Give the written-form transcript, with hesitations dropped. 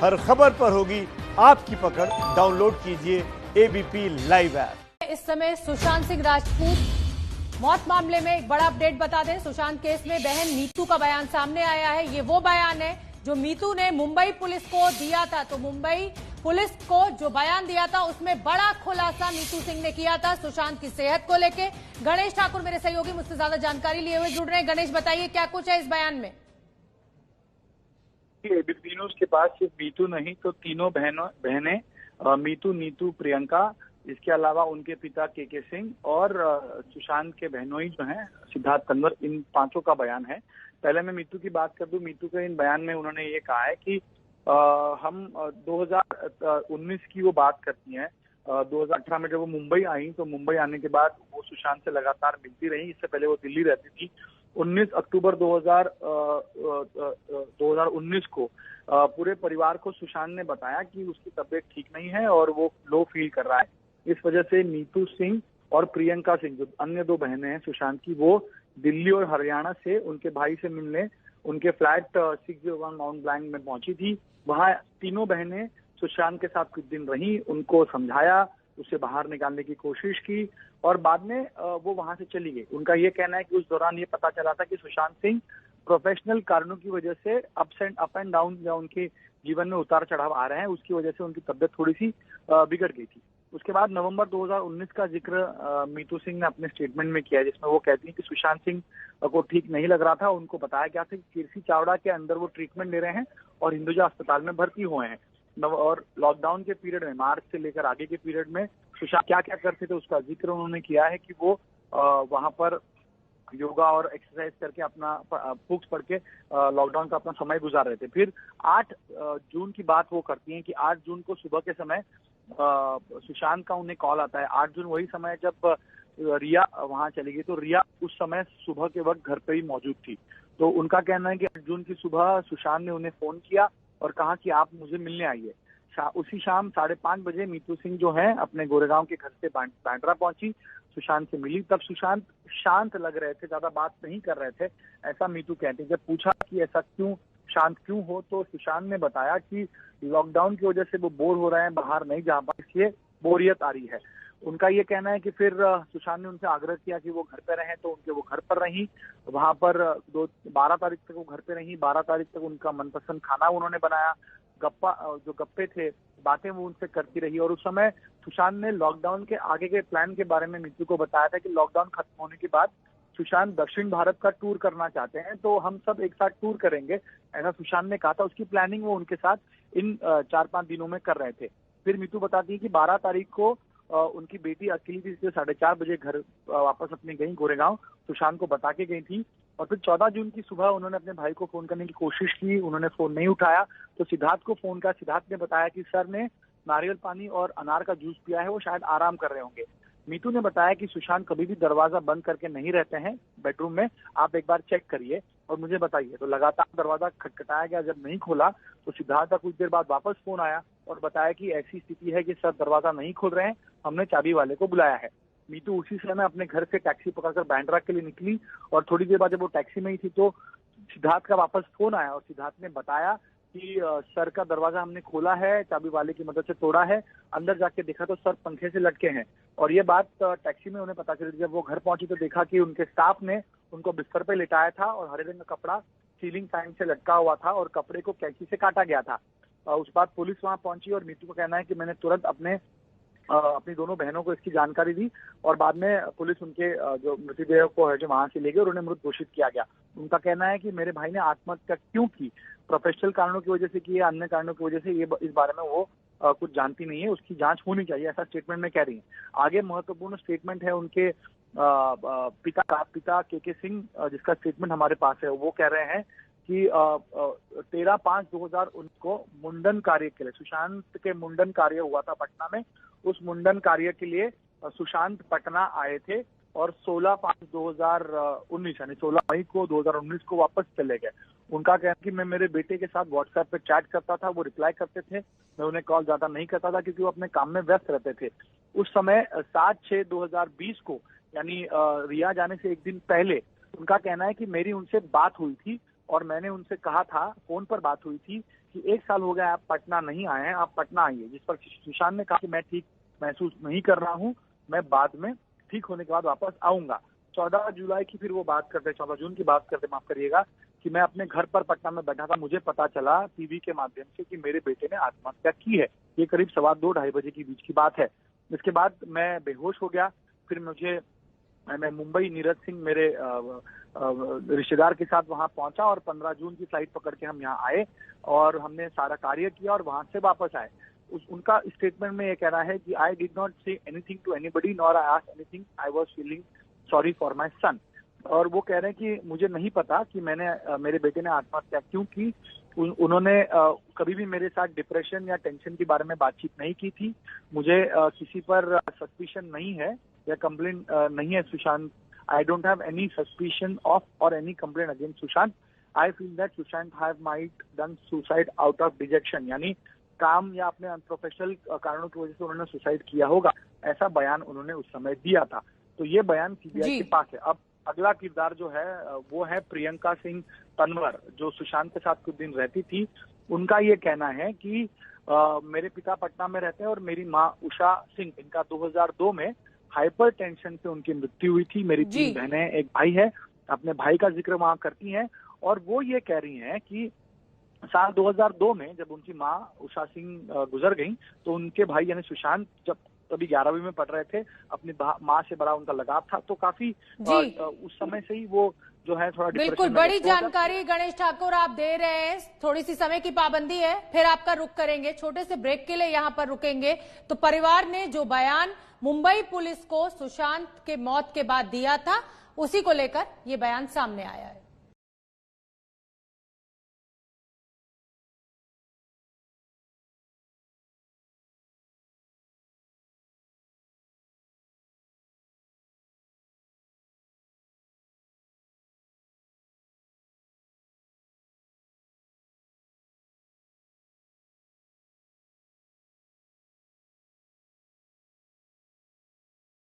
हर खबर पर होगी आपकी पकड़। डाउनलोड कीजिए एबीपी लाइव ऐप। इस समय सुशांत सिंह राजपूत मौत मामले में एक बड़ा अपडेट बता दें। सुशांत केस में बहन मीतू का बयान सामने आया है। ये वो बयान है जो मीतू ने मुंबई पुलिस को दिया था। तो मुंबई पुलिस को जो बयान दिया था उसमें बड़ा खुलासा मीतू सिंह ने किया था सुशांत की सेहत को लेकर। गणेश ठाकुर मेरे सहयोगी मुझसे ज्यादा जानकारी लिए हुए जुड़ रहे हैं। गणेश, बताइए क्या कुछ है इस बयान में। एबीपी न्यूज के पास सिर्फ मीतू नहीं तो तीनों बहनें मीतू, नीतू, प्रियंका, इसके अलावा उनके पिता के सिंह और सुशांत के बहनोई जो हैं सिद्धार्थ तंवर, इन पांचों का बयान है। पहले मैं मीतू की बात कर दूं। मीतू के इन बयान में उन्होंने ये कहा है कि हम 2019 की वो बात करती हैं। 2018 में जब वो मुंबई आई तो मुंबई आने के बाद वो सुशांत से लगातार मिलती रही। इससे पहले वो दिल्ली रहती थी। 19 अक्टूबर 2019 को पूरे परिवार को सुशांत ने बताया कि उसकी तबीयत ठीक नहीं है और वो लो फील कर रहा है। इस वजह से नीतू सिंह और प्रियंका सिंह, जो अन्य दो बहनें हैं सुशांत की, वो दिल्ली और हरियाणा से उनके भाई से मिलने उनके फ्लैट 601 माउंट ब्लैंक में पहुंची थी। वहां तीनों बहनें सुशांत के साथ कुछ दिन रही, उनको समझाया, उसे बाहर निकालने की कोशिश की और बाद में वो वहां से चली गई। उनका ये कहना है कि उस दौरान ये पता चला था कि सुशांत सिंह प्रोफेशनल कारणों की वजह से अप एंड डाउन, या उनके जीवन में उतार चढ़ाव आ रहे हैं, उसकी वजह से उनकी तबीयत थोड़ी सी बिगड़ गई थी। उसके बाद नवंबर 2019 का जिक्र मीतू सिंह ने अपने स्टेटमेंट में किया, जिसमें वो कहती है कि सुशांत सिंह को ठीक नहीं लग रहा था। उनको बताया गया था कि किरसी चावड़ा के अंदर वो ट्रीटमेंट ले रहे हैं और हिंदुजा अस्पताल में भर्ती हुए हैं। और लॉकडाउन के पीरियड में, मार्च से लेकर आगे के पीरियड में सुशांत क्या क्या करते थे उसका जिक्र उन्होंने किया है कि वो वहां पर योगा और एक्सरसाइज करके अपना बुक्स पढ़ के लॉकडाउन का अपना समय गुजार रहे थे। फिर 8 जून की बात वो करती हैं कि 8 जून को सुबह के समय सुशांत का उन्हें कॉल आता है। 8 जून वही समय जब रिया वहां चली गई। तो रिया उस समय सुबह के वक्त घर पे ही मौजूद थी। तो उनका कहना है कि 8 जून की सुबह सुशांत ने उन्हें फोन किया और कहा कि आप मुझे मिलने आइए। उसी शाम 5:30 बजे मीतू सिंह जो है अपने गोरेगांव के घर से बांद्रा पहुंची, सुशांत से मिली। तब सुशांत शांत लग रहे थे, ज्यादा बात नहीं कर रहे थे, ऐसा मीतू कहती है। जब पूछा कि ऐसा क्यों, शांत क्यों हो, तो सुशांत ने बताया कि लॉकडाउन की वजह से वो बोर हो रहे हैं, बाहर नहीं जा पा, इसलिए बोरियत आ रही है। उनका ये कहना है कि फिर सुशांत ने उनसे आग्रह किया कि वो घर पे रहें, तो उनके वो घर पर रही। वहां पर 12 तारीख तक वो घर पे रही। 12 तारीख तक उनका मनपसंद खाना उन्होंने बनाया, जो गप्पे थे, बातें वो उनसे करती रही। और उस समय सुशांत ने लॉकडाउन के आगे के प्लान के बारे में मीतू को बताया था कि लॉकडाउन खत्म होने के बाद सुशांत दक्षिण भारत का टूर करना चाहते हैं, तो हम सब एक साथ टूर करेंगे, ऐसा सुशांत ने कहा था। उसकी प्लानिंग वो उनके साथ इन 4-5 दिनों में कर रहे थे। फिर मीतू बताती है कि 12 तारीख को उनकी बेटी अकेली थी, इसलिए 4:30 बजे घर वापस अपने गई गोरेगांव, सुशांत को बता के गई थी। और फिर 14 जून की सुबह उन्होंने अपने भाई को फोन करने की कोशिश की, उन्होंने फोन नहीं उठाया। तो सिद्धार्थ को फोन किया। सिद्धार्थ ने बताया कि सर ने नारियल पानी और अनार का जूस पिया है, वो शायद आराम कर रहे होंगे। मीतू ने बताया कि सुशांत कभी भी दरवाजा बंद करके नहीं रहते हैं बेडरूम में, आप एक बार चेक करिए और मुझे बताइए। तो लगातार दरवाजा खटखटाया गया, जब नहीं खोला तो सिद्धार्थ का कुछ देर बाद वापस फोन आया और बताया कि ऐसी स्थिति है कि सर दरवाजा नहीं खोल रहे हैं, हमने चाबी वाले को बुलाया है। मीतू उसी समय अपने घर से टैक्सी पकड़कर बांद्रा के लिए निकली और थोड़ी देर बाद जब वो टैक्सी में ही थी तो सिद्धार्थ का वापस फोन आया और सिद्धार्थ ने बताया कि सर का दरवाजा हमने खोला है, चाबी वाले की मदद से तोड़ा है, अंदर जाके देखा तो सर पंखे से लटके हैं। और ये बात टैक्सी में उन्हें पता चली। जब वो घर पहुंची तो देखा कि उनके स्टाफ ने उनको बिस्तर पे लिटाया था और हरे रंग का कपड़ा सीलिंग फैन से लटका हुआ था और कपड़े को कैंची से काटा गया था। उस बाद पुलिस वहां पहुंची और मीतू का कहना है कि मैंने तुरंत अपनी दोनों बहनों को इसकी जानकारी दी और बाद में पुलिस उनके जो मृतदेह को है जो वहां से ले गई और उन्हें मृत घोषित किया गया। उनका कहना है कि मेरे भाई ने आत्महत्या क्यों की, प्रोफेशनल कारणों की वजह से की या अन्य कारणों की वजह से, ये इस बारे में वो कुछ जानती नहीं है, उसकी जांच होनी चाहिए, ऐसा स्टेटमेंट में कह रही है। आगे महत्वपूर्ण स्टेटमेंट है उनके पिता के सिंह, जिसका स्टेटमेंट हमारे पास है। वो कह रहे हैं कि 13/5/2019 को मुंडन कार्य के लिए, सुशांत के मुंडन कार्य हुआ था पटना में, उस मुंडन कार्य के लिए सुशांत पटना आए थे और 16/5/2019 यानी 16 मई को 2019 को वापस चले गए। उनका कहना है कि मैं मेरे बेटे के साथ व्हाट्सएप पे चैट करता था, वो रिप्लाई करते थे, मैं उन्हें कॉल ज्यादा नहीं करता था क्योंकि वो अपने काम में व्यस्त रहते थे। उस समय 7/6/2020 को यानी रिया जाने से एक दिन पहले उनका कहना है कि मेरी उनसे बात हुई थी और मैंने उनसे कहा था, फोन पर बात हुई थी कि 1 साल हो गया आप पटना नहीं आए हैं, आप पटना आइए। जिस पर सुशांत ने कहा कि मैं ठीक महसूस नहीं कर रहा हूं, मैं बाद में ठीक होने के बाद वापस आऊंगा। 14 जुलाई की फिर वो बात करते, 14 जून की बात करते, माफ करिएगा, कि मैं अपने घर पर पटना में बैठा था, मुझे पता चला टीवी के माध्यम से कि मेरे बेटे ने आत्महत्या की है। ये करीब 2:15-2:30 बजे के बीच की बात है। इसके बाद मैं बेहोश हो गया। फिर मैं मुंबई नीरज सिंह मेरे रिश्तेदार के साथ वहां पहुंचा और 15 जून की फ्लाइट पकड़ के हम यहाँ आए और हमने सारा कार्य किया और वहां से वापस आए। उनका स्टेटमेंट में ये कहना है कि I did not say anything to anybody nor I asked anything, I was feeling sorry for my son. और वो कह रहे हैं कि मुझे नहीं पता कि मेरे बेटे ने आत्महत्या क्यों की। उन्होंने कभी भी मेरे साथ डिप्रेशन या टेंशन के बारे में बातचीत नहीं की थी। मुझे किसी पर सस्पिशन नहीं है या कंप्लेन नहीं है Sushant. I don't have any suspicion of और any complain against Sushant. I feel that Sushant have might done suicide out of dejection, यानी काम या अपने अनप्रोफेशनल कारणों की वजह से उन्होंने सुसाइड किया होगा, ऐसा बयान उन्होंने उस समय दिया था। तो ये बयान सीबीआई के पास है। अब अगला किरदार जो है वो है प्रियंका सिंह तंवर, जो सुशांत के साथ कुछ दिन रहती थी। उनका ये कहना है कि मेरे पिता पटना में रहते हैं और मेरी माँ उषा सिंह, इनका 2002 में हाइपर टेंशन से उनकी मृत्यु हुई थी। मेरी 3 बहनें, एक भाई है। अपने भाई का जिक्र वहां करती हैं और वो ये कह रही हैं कि साल 2002 में जब उनकी माँ उषा सिंह गुजर गई तो उनके भाई यानी सुशांत जब तभी 11वीं में पढ़ रहे थे, अपनी माँ से बड़ा उनका लगाव था, तो काफी उस समय से ही वो जो है थोड़ा बिल्कुल बड़ी जानकारी गणेश ठाकुर आप दे रहे हैं। थोड़ी सी समय की पाबंदी है, फिर आपका रुख करेंगे, छोटे से ब्रेक के लिए यहाँ पर रुकेंगे। तो परिवार ने जो बयान मुंबई पुलिस को सुशांत के मौत के बाद दिया था, उसी को लेकर ये बयान सामने आया है।